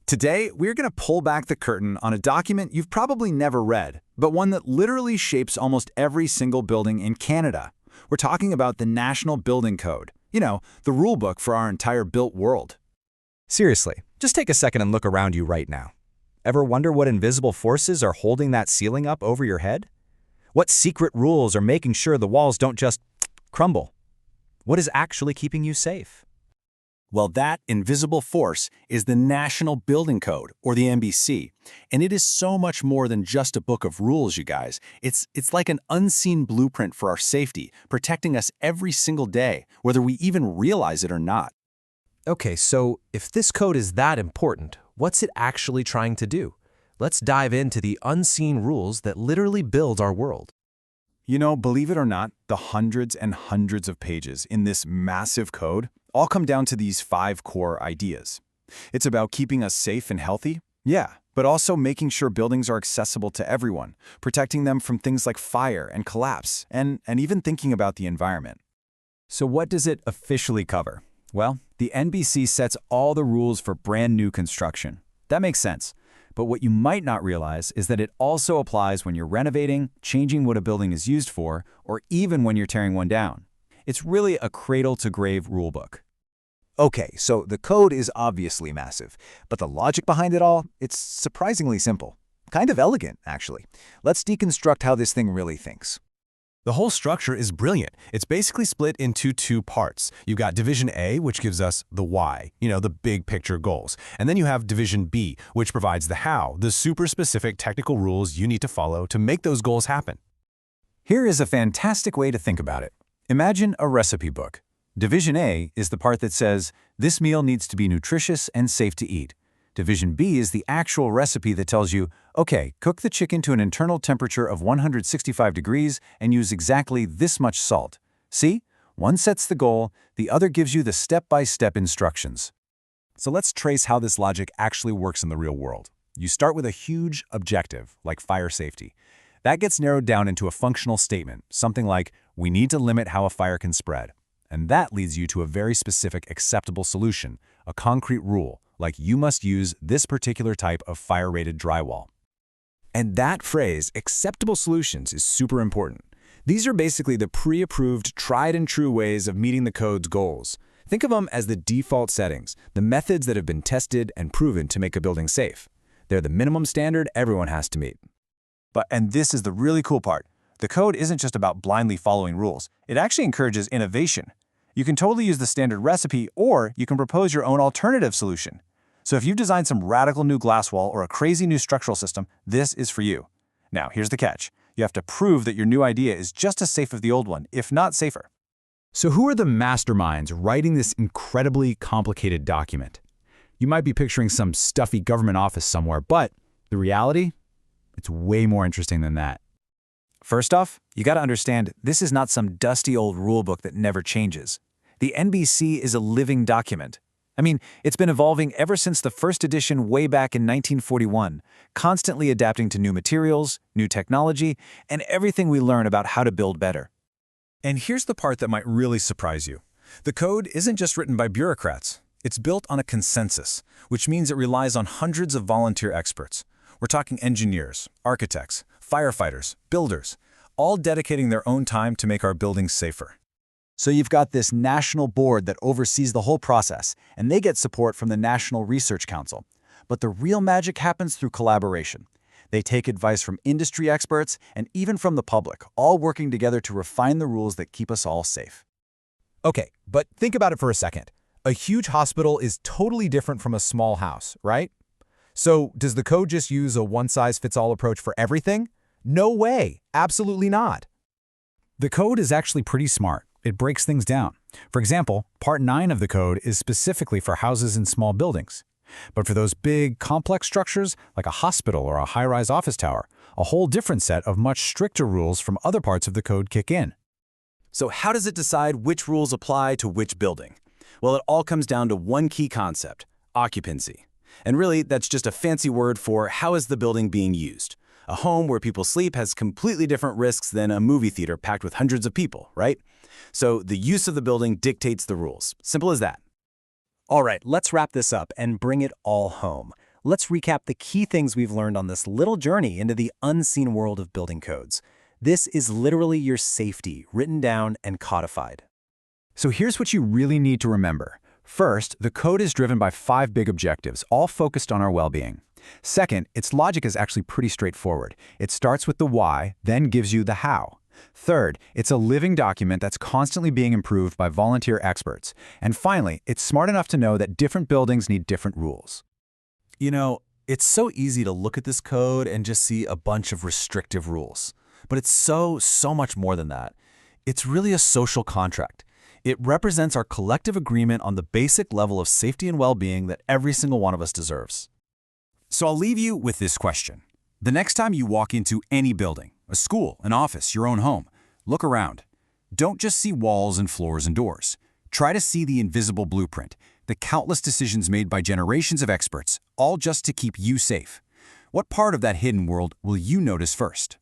Today, we're going to pull back the curtain on a document you've probably never read, but one that literally shapes almost every single building in Canada. We're talking about the National Building Code. You know, the rule book for our entire built world. Seriously, just take a second and look around you right now. Ever wonder what invisible forces are holding that ceiling up over your head? What secret rules are making sure the walls don't just crumble? What is actually keeping you safe? Well, that invisible force is the National Building Code, or the NBC, and it is so much more than just a book of rules, you guys. It's like an unseen blueprint for our safety, protecting us every single day, whether we even realize it or not. Okay, so if this code is that important, what's it actually trying to do? Let's dive into the unseen rules that literally build our world. You know, believe it or not, the hundreds and hundreds of pages in this massive code all come down to these 5 core ideas. It's about keeping us safe and healthy, yeah, but also making sure buildings are accessible to everyone, protecting them from things like fire and collapse, and even thinking about the environment. So what does it officially cover? Well, the NBC sets all the rules for brand new construction. That makes sense. But what you might not realize is that it also applies when you're renovating, changing what a building is used for, or even when you're tearing one down. It's really a cradle-to-grave rulebook. Okay, so the code is obviously massive, but the logic behind it all, it's surprisingly simple. Kind of elegant, actually. Let's deconstruct how this thing really thinks. The whole structure is brilliant. It's basically split into 2 parts. You've got Division A, which gives us the why, the big picture goals. And then you have Division B, which provides the how, the super specific technical rules you need to follow to make those goals happen. Here is a fantastic way to think about it. Imagine a recipe book. Division A is the part that says, this meal needs to be nutritious and safe to eat. Division B is the actual recipe that tells you, okay, cook the chicken to an internal temperature of 165 degrees and use exactly this much salt. See? One sets the goal, the other gives you the step-by-step instructions. So let's trace how this logic actually works in the real world. You start with a huge objective, like fire safety. That gets narrowed down into a functional statement, something like, we need to limit how a fire can spread. And that leads you to a very specific acceptable solution, a concrete rule, like you must use this particular type of fire-rated drywall. And that phrase, acceptable solutions, is super important. These are basically the pre-approved, tried-and-true ways of meeting the code's goals. Think of them as the default settings, the methods that have been tested and proven to make a building safe. They're the minimum standard everyone has to meet. And this is the really cool part. The code isn't just about blindly following rules. It actually encourages innovation. You can totally use the standard recipe, or you can propose your own alternative solution. So if you've designed some radical new glass wall or a crazy new structural system, this is for you. Now, here's the catch. You have to prove that your new idea is just as safe as the old one, if not safer. So who are the masterminds writing this incredibly complicated document? You might be picturing some stuffy government office somewhere, but the reality? It's way more interesting than that. First off, you gotta understand, this is not some dusty old rulebook that never changes. The NBC is a living document. I mean, it's been evolving ever since the first edition way back in 1941, constantly adapting to new materials, new technology, and everything we learn about how to build better. And here's the part that might really surprise you. The code isn't just written by bureaucrats. It's built on a consensus, which means it relies on hundreds of volunteer experts. We're talking engineers, architects, firefighters, builders, all dedicating their own time to make our buildings safer. So you've got this national board that oversees the whole process, and they get support from the National Research Council. But the real magic happens through collaboration. They take advice from industry experts and even from the public, all working together to refine the rules that keep us all safe. Okay, but think about it for a second. A huge hospital is totally different from a small house, right? So does the code just use a one-size-fits-all approach for everything? No way, absolutely not. The code is actually pretty smart. It breaks things down. For example, Part 9 of the code is specifically for houses and small buildings. But for those big, complex structures, like a hospital or a high-rise office tower, a whole different set of much stricter rules from other parts of the code kick in. So how does it decide which rules apply to which building? Well, it all comes down to one key concept, occupancy. And really, that's just a fancy word for how is the building being used. A home where people sleep has completely different risks than a movie theater packed with hundreds of people, right? So the use of the building dictates the rules. Simple as that. All right, let's wrap this up and bring it all home. let's recap the key things we've learned on this little journey into the unseen world of building codes. This is literally your safety, written down and codified. So here's what you really need to remember. First, the code is driven by 5 big objectives, all focused on our well-being. Second, its logic is actually pretty straightforward. It starts with the why, then gives you the how. Third, it's a living document that's constantly being improved by volunteer experts. And finally, it's smart enough to know that different buildings need different rules. You know, it's so easy to look at this code and just see a bunch of restrictive rules. But it's so much more than that. It's really a social contract. It represents our collective agreement on the basic level of safety and well-being that every single one of us deserves. So I'll leave you with this question. The next time you walk into any building, a school, an office, your own home, look around. Don't just see walls and floors and doors. Try to see the invisible blueprint, the countless decisions made by generations of experts, all just to keep you safe. What part of that hidden world will you notice first?